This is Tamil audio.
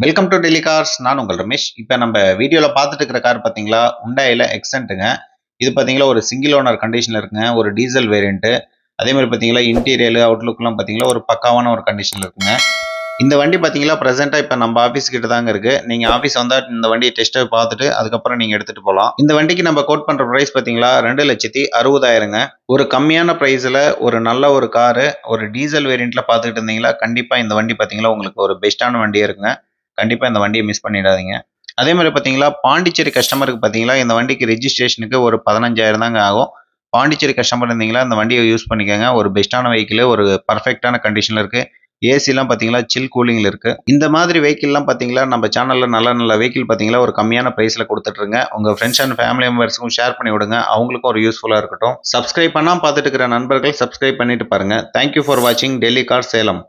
Welcome to Delhi cars. நான் உங்கள் ரமேஷ். இப்போ நம்ம வீடியோவில் பார்த்துட்டு இருக்கிற கார் பார்த்தீங்களா, ஹுண்டாயில எக்ஸென்ட்டுங்க. இது பார்த்தீங்களா ஒரு சிங்கிள் ஓனர் கண்டிஷனில் இருக்குங்க. ஒரு டீசல் வேரியண்ட்டு. அதே மாதிரி பார்த்தீங்களா இன்டீரியர் அவுட்லுக்லாம் பார்த்தீங்களா ஒரு பக்காவான ஒரு கண்டிஷனில் இருக்குங்க. இந்த வண்டி பார்த்தீங்களா ப்ரெசென்ட்டாக இப்போ நம்ம ஆஃபீஸ் கிட்ட தாங்க இருக்குது. நீங்கள் ஆஃபீஸ் வந்தால் இந்த வண்டியை டெஸ்ட் பார்த்துட்டு அதுக்கப்புறம் நீங்கள் எடுத்துகிட்டு போகலாம். இந்த வண்டிக்கு நம்ம கோட் பண்ணுற ப்ரைஸ் பார்த்தீங்களா 2,60,000ங்க. ஒரு கம்மியான ப்ரைஸில் ஒரு நல்ல ஒரு காரு ஒரு டீசல் வேரியண்ட்டில் பார்த்துக்கிட்டு இருந்தீங்களா கண்டிப்பாக இந்த வண்டி பார்த்தீங்களா உங்களுக்கு ஒரு பெஸ்ட்டான வண்டியாக இருக்குங்க. கண்டிப்பாக இந்த வண்டியை மிஸ் பண்ணிடாதீங்க. அதே மாதிரி பார்த்தீங்களா பாண்டிச்சேரி கஸ்டமருக்கு பார்த்தீங்களா இந்த வண்டிக்கு ரெஜிஸ்ட்ரேஷனுக்கு ஒரு 15,000 தாங்க ஆகும். பாண்டிச்சேரி கஸ்டமர் இருந்தீங்களா இந்த வண்டியை யூஸ் பண்ணிக்கோங்க. ஒரு பெஸ்ட்டான வெஹிக்கிள், ஒரு பர்ஃபெக்டான கண்டிஷனில் இருக்குது. ஏசிலாம் பார்த்தீங்களா சில் கூலிங்கில் இருக்குது. இந்த மாதிரி வெஹிக்கிள்லாம் பார்த்தீங்களா நம்ம சேனலில் நல்ல நல்ல வெஹிக்கிள் பார்த்தீங்களா ஒரு கம்மியான ப்ரைஸில் கொடுத்துட்ருங்க. உங்கள் ஃப்ரெண்ட்ஸ் அண்ட் ஃபேமிலி மெம்பர்ஸுக்கும் ஷேர் பண்ணி விடுங்க. அவங்களுக்கும் ஒரு யூஸ்ஃபுல்லாக இருக்கட்டும். சப்ஸ்கிரைப் பண்ணாமல் பார்த்துட்டு இருக்கிற நண்பர்கள் சப்ஸ்கிரைப் பண்ணிட்டு பாருங்கள். தேங்க்யூ ஃபார் வாட்சிங் டெல்லி கார் சேலம்.